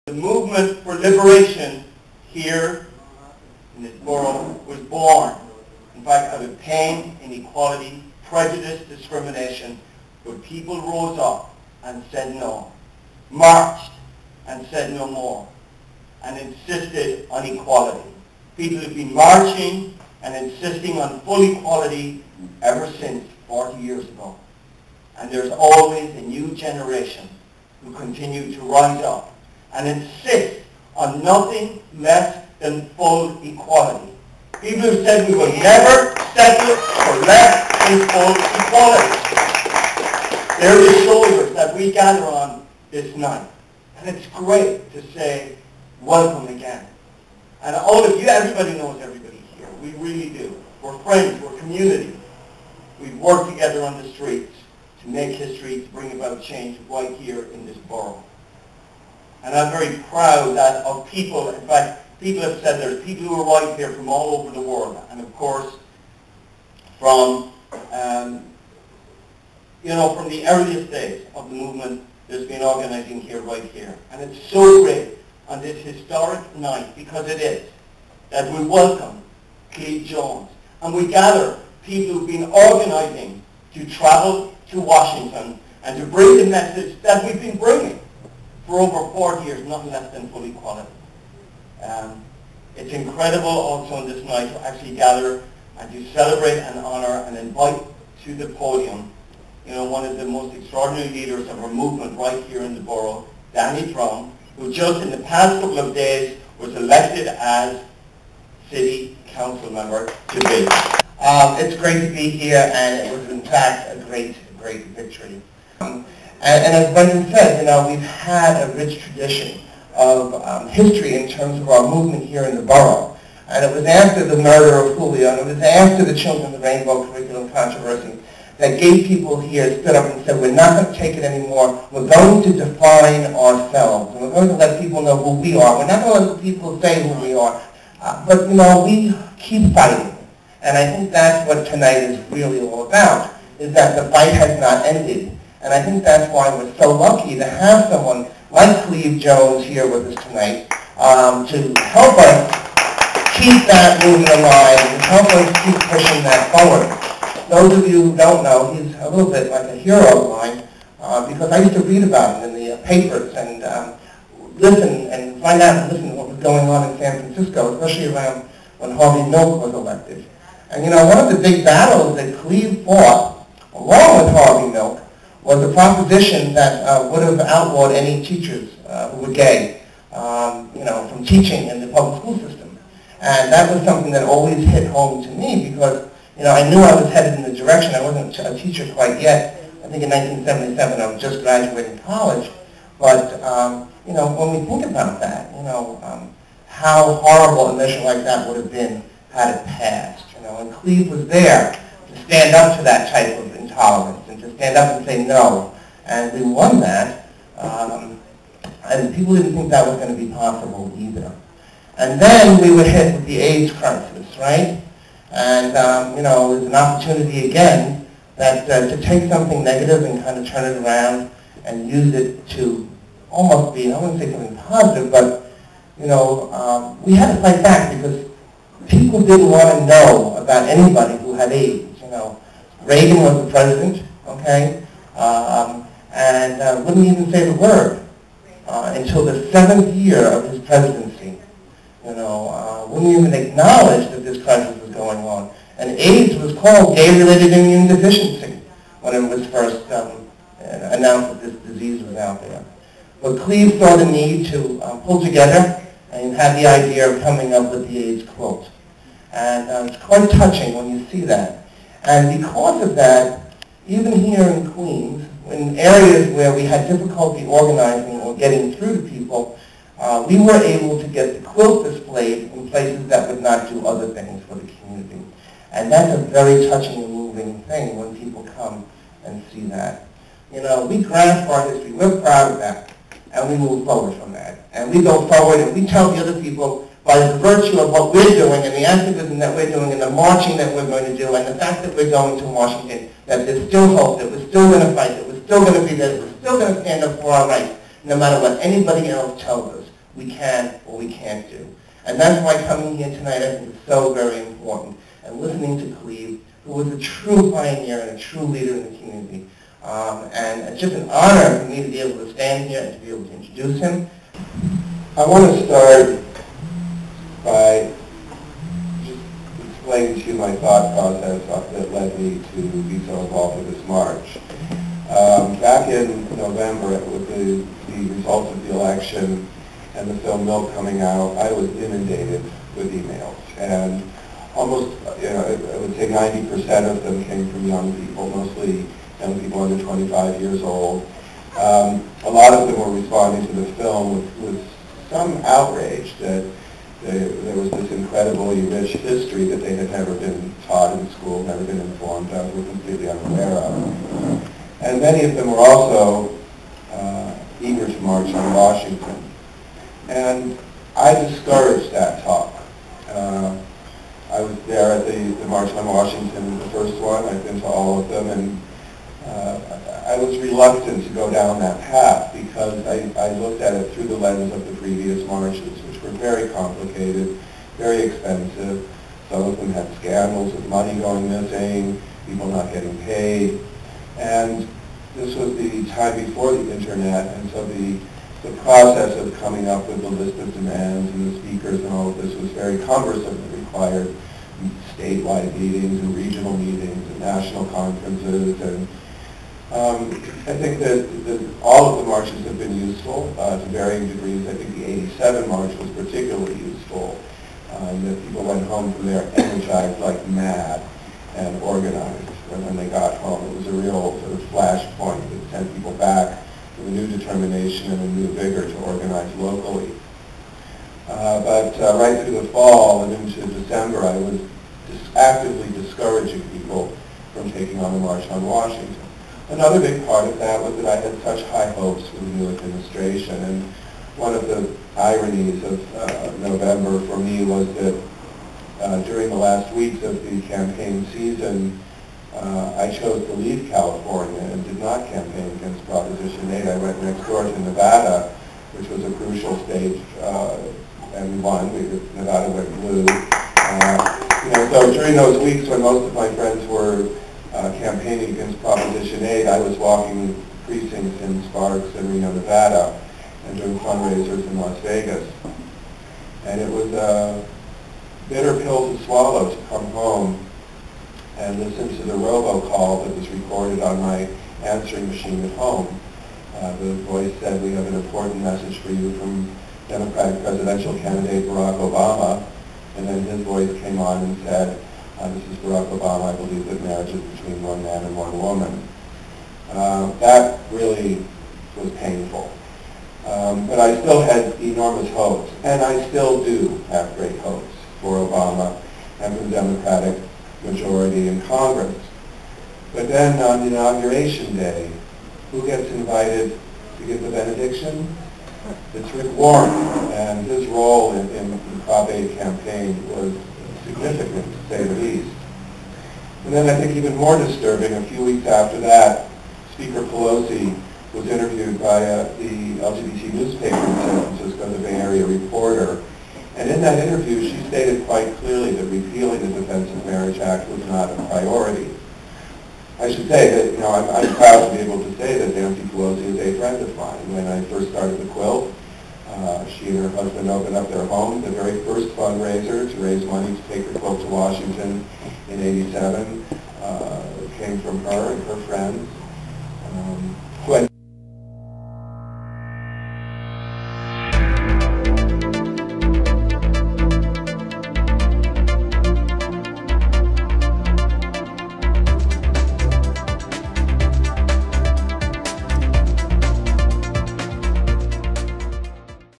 The movement for liberation here in this borough was born, in fact, out of pain, inequality, prejudice, discrimination, where people rose up and said no, marched and said no more, and insisted on equality. People have been marching and insisting on full equality ever since 40 years ago. And there's always a new generation who continue to rise up and insist on nothing less than full equality. People who said we will never settle for less than full equality. They're the shoulders that we gather on this night. And it's great to say, welcome again. And all of you, everybody knows everybody here. We really do. We're friends, we're community. We work together on the streets to make history, to bring about change right here in this borough. And I'm very proud that of people, in fact, people have said there's people who arrive here from all over the world. And of course, from from the earliest days of the movement, there's been organizing here, right here. And it's so great on this historic night, because it is, that we welcome Cleve Jones. And we gather people who've been organizing to travel to Washington and to bring the message that we've been bringing for over 40 years, nothing less than full equality. It's incredible also on this night to actually gather and to celebrate and honor and invite to the podium, one of the most extraordinary leaders of our movement right here in the borough, Daniel Dromm, who just in the past couple of days was elected as city council member to be. It's great to be here, and it was in fact a great victory. And as Brendan said, we've had a rich tradition of history in terms of our movement here in the borough. And it was after the murder of Julio, and it was after the Children of the Rainbow curriculum controversy, that gay people here stood up and said, we're not going to take it anymore. We're going to define ourselves. And we're going to let people know who we are. We're not going to let people say who we are. But, we keep fighting. And I think that's what tonight is really all about, is that the fight has not ended. And I think that's why we're so lucky to have someone like Cleve Jones here with us tonight to help us keep that movement alive and help us keep pushing that forward. Those of you who don't know, he's a little bit like a hero of mine because I used to read about him in the papers and listen and find out and listen to what was going on in San Francisco, especially around when Harvey Milk was elected. And one of the big battles that Cleve fought, along with Harvey Milk, was a proposition that would have outlawed any teachers who were gay, from teaching in the public school system. And that was something that always hit home to me because I knew I was headed in the direction. I wasn't a teacher quite yet. I think in 1977 I was just graduating college. But, when we think about that, how horrible a measure like that would have been had it passed. And Cleve was there to stand up to that type of intolerance and to stand up and say no. And we won that. And people didn't think that was going to be possible either. And then we were hit with the AIDS crisis, right? And, it was an opportunity again that to take something negative and kind of turn it around and use it to almost be, I wouldn't say something positive, but, we had to fight back because people didn't want to know about anybody who had AIDS. Reagan was the president, okay, and wouldn't even say the word until the 7th year of his presidency. Wouldn't even acknowledge that this crisis was going on. And AIDS was called gay-related immune deficiency when it was first announced that this disease was out there. But Cleve saw the need to pull together and had the idea of coming up with the AIDS quilt. And it's quite touching when you see that. And because of that, even here in Queens, in areas where we had difficulty organizing or getting through to people, we were able to get the quilt displayed in places that would not do other things for the community. And that's a very touching and moving thing when people come and see that. We grasp our history. We're proud of that. And we move forward from that. And we go forward and we tell the other people by the virtue of what we're doing and the activism that we're doing and the marching that we're going to do and the fact that we're going to Washington, that there's still hope, that we're still going to fight, that we're still going to be there, that we're still going to stand up for our rights, no matter what anybody else tells us. we can or we can't do. And that's why coming here tonight I think is so very important. And listening to Cleve, who was a true pioneer and a true leader in the community. And it's just an honor for me to be able to stand here and to be able to introduce him. I want to start by just explaining to you my thought process that led me to be so involved with this march. Back in November, with the results of the election and the film Milk coming out, I was inundated with emails. And almost, I would say 90% of them came from young people, mostly young people under 25 years old. A lot of them were responding to the film with some outrage that there was this incredibly rich history that they had never been taught in school, never been informed of, were completely unaware of. And many of them were also eager to march on Washington. And I discouraged that talk. I was there at the March on Washington, the first one. I've been to all of them, and I was reluctant to go down that path because I looked at it through the lens of the previous marches, which were very complicated, very expensive. Some of them had scandals of money going missing, people not getting paid. And this was the time before the internet, and so the process of coming up with the list of demands and the speakers and all of this was very cumbersome. It required statewide meetings and regional meetings and national conferences. And I think that all of the marches have been useful to varying degrees. I think the 87 march was particularly useful. That people went home from there energized like mad and organized. And when they got home, it was a real sort of flashpoint that sent people back with a new determination and a new vigor to organize locally. But right through the fall and into December, I was actively discouraging people from taking on the March on Washington. Another big part of that was that I had such high hopes for the new administration. And one of the ironies of November for me was that during the last weeks of the campaign season, I chose to leave California and did not campaign against Proposition 8. I went next door to Nevada, which was a crucial state, and we won. Nevada went blue. So during those weeks when most of my friends were campaigning against Proposition 8, I was walking precincts in Sparks and Reno, Nevada, and doing fundraisers in Las Vegas. And it was a bitter pill to swallow to come home and listen to the robocall that was recorded on my answering machine at home. The voice said, "We have an important message for you from Democratic presidential candidate Barack Obama." And then his voice came on and said, "This is Barack Obama. I believe that marriage is between one man and one woman." That really was painful. But I still had enormous hopes, and I still do have great hopes for Obama and for the Democratic majority in Congress. But then on Inauguration Day, who gets invited to give the benediction? It's Rick Warren, and his role in the Prop 8 campaign was significant, to say the least. And then I think even more disturbing, a few weeks after that, Speaker Pelosi was interviewed by the LGBT newspaper in San Francisco, the Bay Area Reporter. And in that interview, she stated quite clearly that repealing the Defense of Marriage Act was not a priority. I should say that, I'm proud to be able to say that Nancy Pelosi is a friend of mine. When I first started the Quilt, she and her husband opened up their home. The very first fundraiser to raise money to take the Quilt to Washington in '87 came from her and her friends.